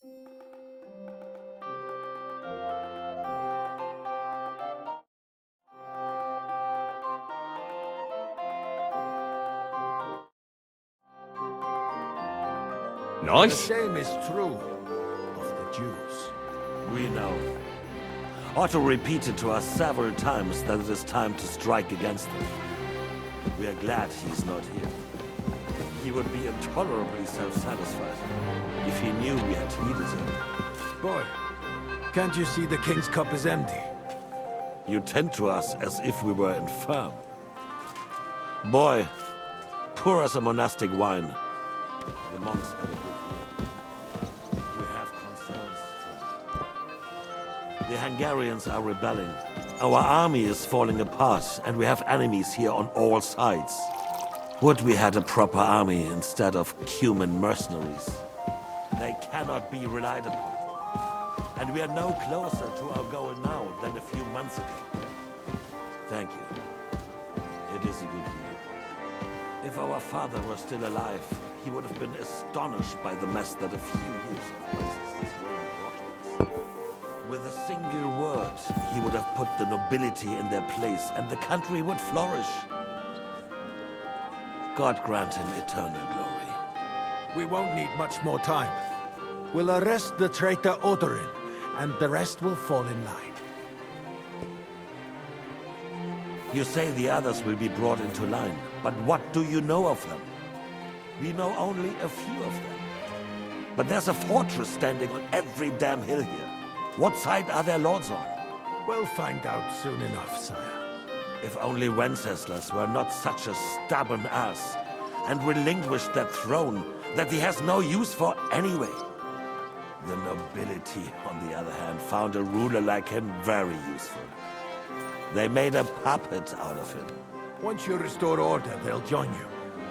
The Nice. same is true of the Jews. We know. Otto repeated to us several times that it is time to strike against them. We are glad he's not here. He would be intolerably self-satisfied if he knew we had needed him. Boy, can't you see the king's cup is empty? You tend to us as if we were infirm. Boy, pour us a monastic wine. The monks had a good year. We have concerns. The Hungarians are rebelling. Our army is falling apart, and we have enemies here on all sides. Would we had a proper army instead of human mercenaries. They cannot be relied upon. And we are no closer to our goal now than a few months ago. Thank you. It is a good year. If our father were still alive, he would have been astonished by the mess that a few years of crisis this realm brought us. With a single word, he would have put the nobility in their place, and the country would flourish. God grant him eternal glory. We won't need much more time. We'll arrest the traitor Odorin, and the rest will fall in line. You say the others will be brought into line, but what do you know of them? We know only a few of them. But there's a fortress standing on every damn hill here. What side are their lords on? We'll find out soon enough, sire. If only Wenceslas were not such a stubborn ass, and relinquished that throne that he has no use for anyway. The nobility, on the other hand, found a ruler like him very useful. They made a puppet out of him. Once you restore order, they'll join you.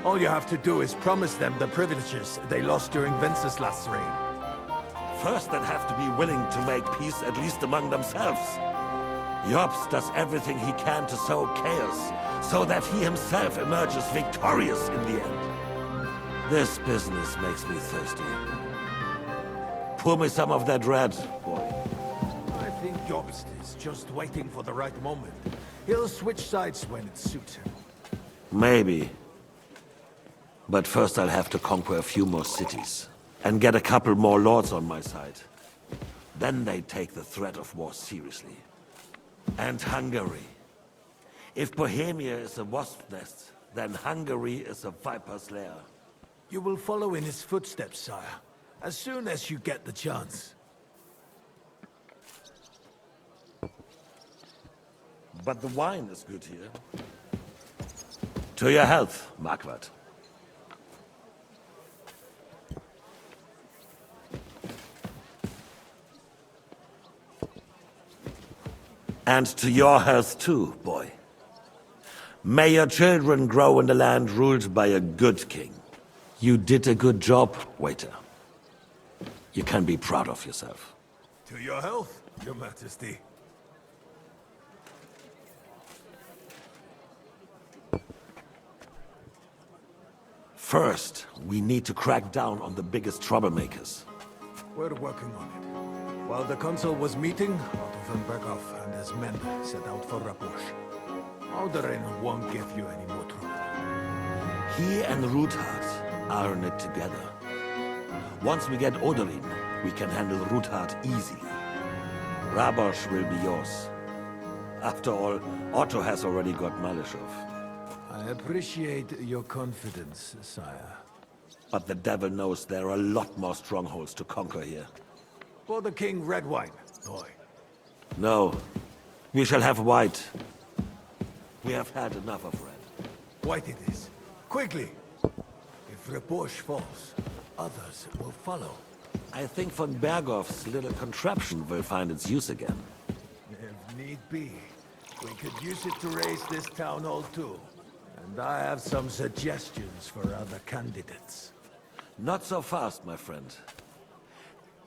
All you have to do is promise them the privileges they lost during Wenceslas' reign. First, they'd have to be willing to make peace at least among themselves. Jobst does everything he can to sow chaos, so that he himself emerges victorious in the end. This business makes me thirsty. Pour me some of that red, boy. I think Jobst is just waiting for the right moment. He'll switch sides when it suits him. Maybe. But first I'll have to conquer a few more cities, and get a couple more lords on my side. Then they take the threat of war seriously. And Hungary. If Bohemia is a wasp nest, then Hungary is a viper's lair. You will follow in his footsteps, sire, as soon as you get the chance. But the wine is good here. To your health, Marquardt. And to your health too, boy. May your children grow in the land ruled by a good king. You did a good job, waiter. You can be proud of yourself. To your health, your majesty. First, we need to crack down on the biggest troublemakers. We're working on it. While the consul was meeting, Otto von Berghoff and his men set out for Rabush. Odorin won't give you any more trouble. He and Ruthard are in it together. Once we get Odorin, we can handle Ruthard easily. Rabosh will be yours. After all, Otto has already got Malishov. I appreciate your confidence, sire. But the devil knows there are a lot more strongholds to conquer here. For the king, red wine, boy. No, we shall have white. We have had enough of red. White it is. Quickly! If Rabush falls, others will follow. I think von Berghoff's little contraption will find its use again. If need be, we could use it to raise this town hall too. And I have some suggestions for other candidates. Not so fast, my friend.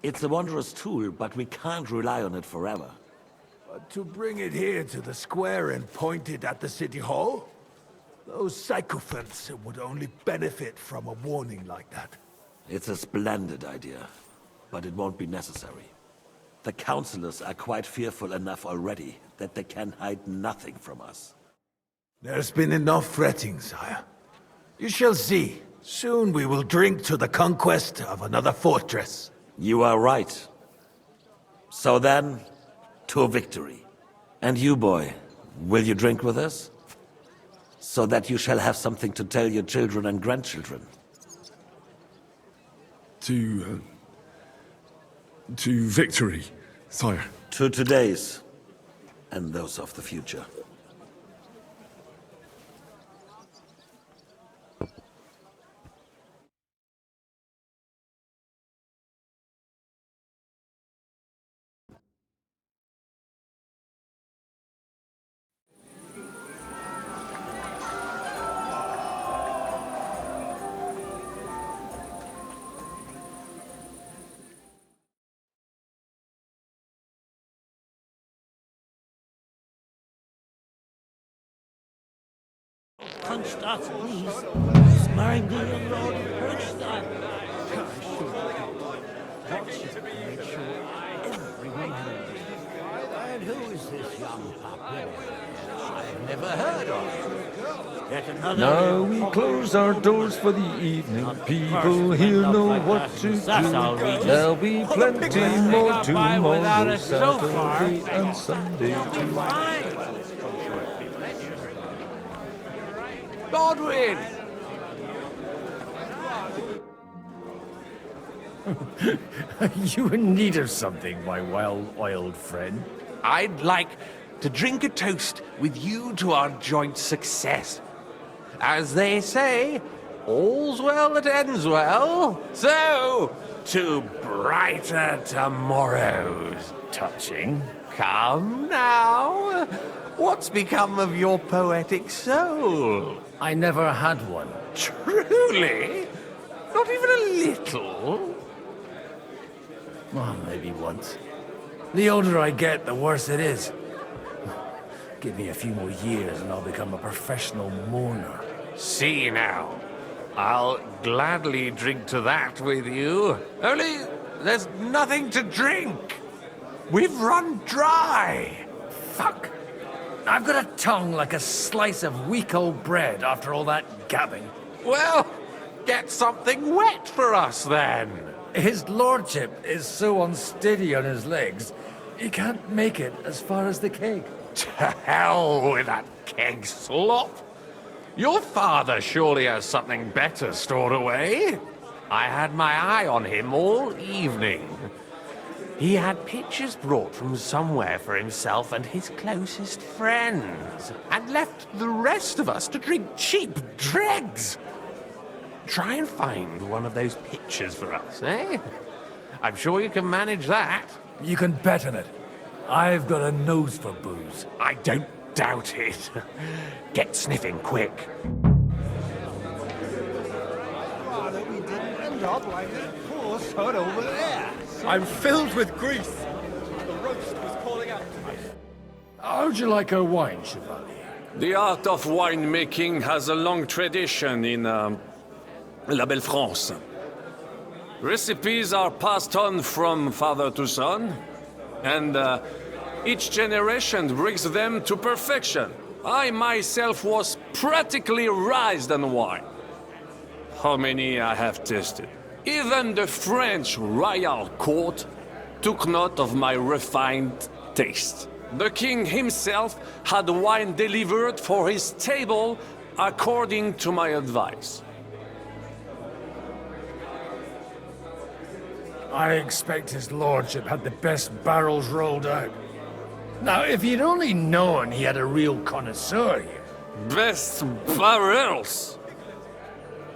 It's a wondrous tool, but we can't rely on it forever. But to bring it here to the square and point it at the city hall? Those sycophants would only benefit from a warning like that. It's a splendid idea. but it won't be necessary. The councillors are quite fearful enough already that they can hide nothing from us. There's been enough fretting, sire. You shall see. Soon we will drink to the conquest of another fortress. You are right. So then, to victory. And you, boy, will you drink with us? So that you shall have something to tell your children and grandchildren. To victory, sire. To today's, and those of the future. Punched up, please. Marrying the young lord punched up. Watch it and make sure everyone knows. And who is this young puppy? I've never heard of. Yet another. Now we close our doors for the evening. People here know what to do. There'll be plenty more tomorrow, Saturday and Sunday too. Godwin! You in need of something, my well-oiled friend? I'd like to drink a toast with you to our joint success. As they say, all's well that ends well. So, to brighter tomorrows. Touching. Come now. What's become of your poetic soul? I never had one. Truly? Not even a little? Well, maybe once. The older I get, the worse it is. Give me a few more years and I'll become a professional mourner. See now. I'll gladly drink to that with you. Only, there's nothing to drink. We've run dry. Fuck! I've got a tongue like a slice of weak old bread after all that gabbing. Well, get something wet for us then. His lordship is so unsteady on his legs, he can't make it as far as the keg. To hell with that keg slop. Your father surely has something better stored away. I had my eye on him all evening. He had pictures brought from somewhere for himself and his closest friends, and left the rest of us to drink cheap dregs. Try and find one of those pictures for us, eh? I'm sure you can manage that. You can bet on it. I've got a nose for booze. I don't doubt it. Get sniffing quick. We didn't end up like that poor sod over there. I'm filled with grief. The roast was calling out to me. How'd you like our wine, Chevalier? The art of winemaking has a long tradition in La Belle France. Recipes are passed on from father to son, and each generation brings them to perfection. I myself was practically raised on wine. How many I have tasted. Even the French royal court took note of my refined taste. The king himself had wine delivered for his table according to my advice. I expect his lordship had the best barrels rolled out. Now, if he'd only known he had a real connoisseur here. Best barrels!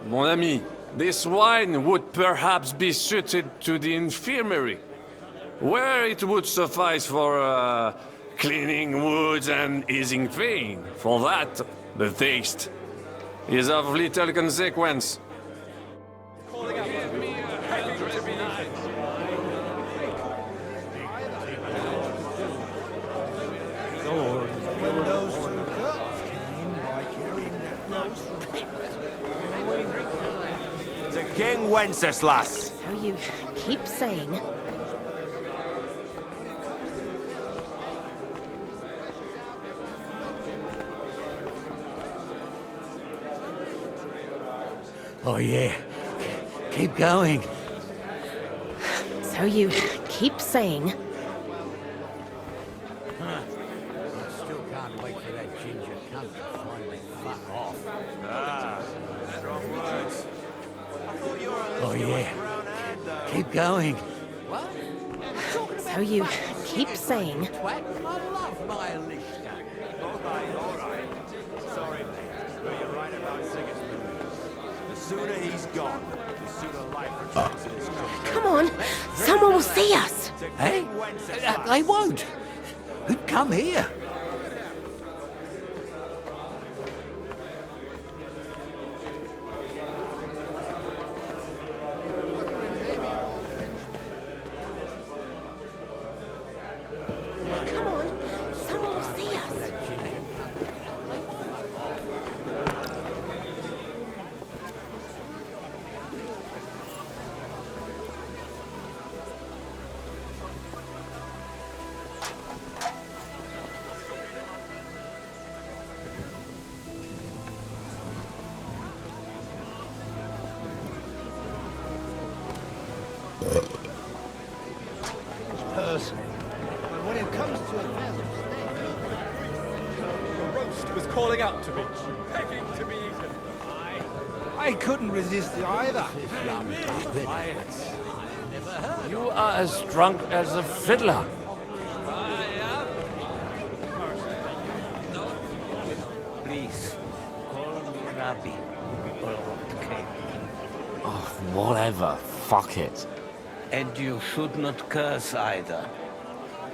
Mon ami, this wine would perhaps be suited to the infirmary, where it would suffice for cleaning wounds and easing pain. For that, the taste is of little consequence. To King Wenceslas. So you keep saying... Oh yeah. Keep going. So you keep saying... I still can't wait for that ginger cunt to finally fuck off. Strong words. Oh yeah. Keep going. So you keep saying... Twat, I love my Alicia. All right. Sorry, but you're right about Sigismund. The sooner he's gone, the sooner life returns to its country. Come on, someone will see us. Hey? They won't. Who'd come here? Come on, someone will see us. Person. But when it comes to affairs of state, The roast was calling out to me, begging to be eaten. I couldn't resist it either. You are as drunk as a fiddler. Please, call me Rabbi. Okay. Oh, whatever. Fuck it. And you should not curse either.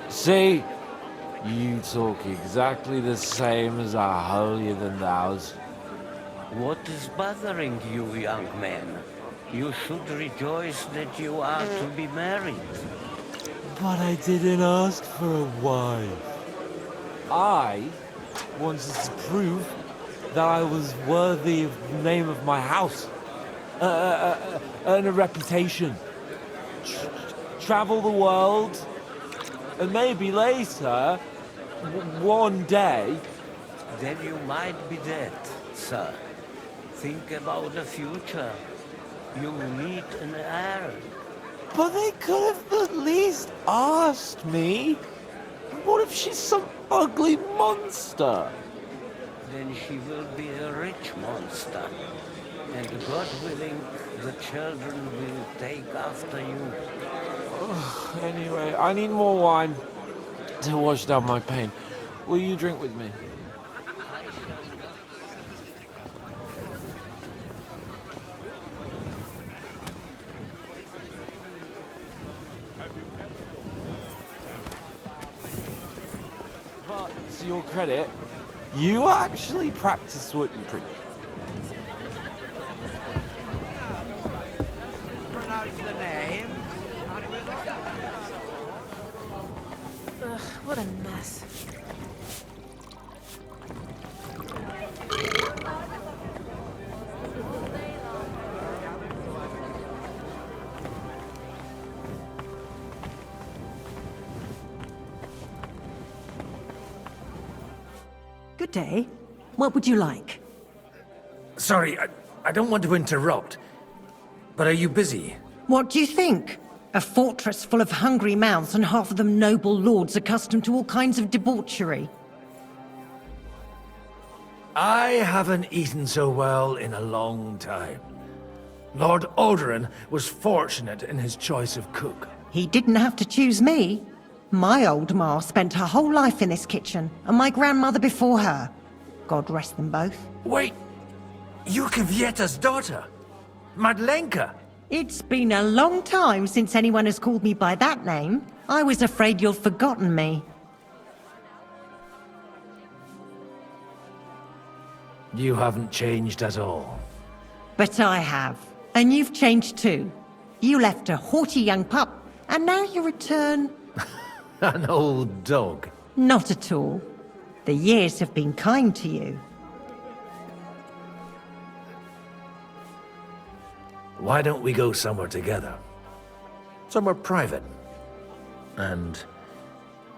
See? You talk exactly the same as our holier-than-thous. What is bothering you, young man? You should rejoice that you are to be married. But I didn't ask for a wife. I wanted to prove that I was worthy of the name of my house. Earn a reputation. Travel the world. And maybe later, one day... Then you might be dead, sir. Think about the future. You need an heir. But they could have at least asked me. What if she's some ugly monster? Then she will be a rich monster. And God willing, the children will take after you. Anyway, I need more wine to wash down my pain. Will you drink with me? But to your credit, you actually practice what you preach. Pronounce the name. Ugh, what a mess. Good day. What would you like? Sorry, I don't want to interrupt. But are you busy? What do you think? A fortress full of hungry mouths and half of them noble lords accustomed to all kinds of debauchery. I haven't eaten so well in a long time. Lord Alderaan was fortunate in his choice of cook. He didn't have to choose me. My old ma spent her whole life in this kitchen, and my grandmother before her. God rest them both. Wait, you're Kvieta's daughter? Madlenka? It's been a long time since anyone has called me by that name. I was afraid you'd forgotten me. You haven't changed at all. But I have. And you've changed too. You left a haughty young pup, and now you return... An old dog. Not at all. The years have been kind to you. Why don't we go somewhere together? somewhere private. And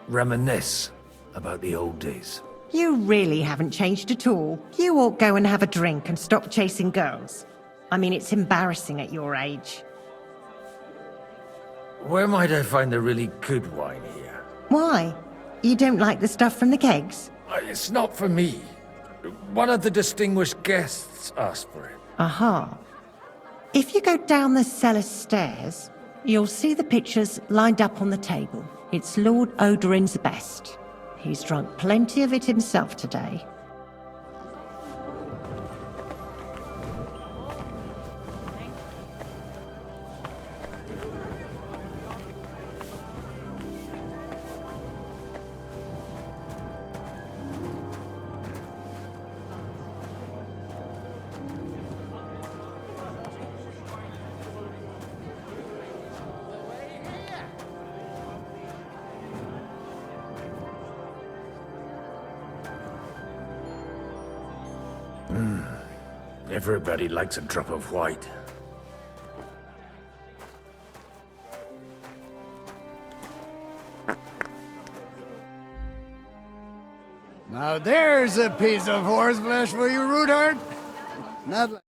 reminisce about the old days. You really haven't changed at all. You ought go and have a drink and stop chasing girls. I mean, it's embarrassing at your age. Where might I find the really good wine here? Why? You don't like the stuff from the kegs? It's not for me. One of the distinguished guests asked for it. Aha. If you go down the cellar stairs, you'll see the pictures lined up on the table. It's Lord Odorin's best. He's drunk plenty of it himself today. Everybody likes a drop of white. Now there's a piece of horseflesh for you, Rootard. Not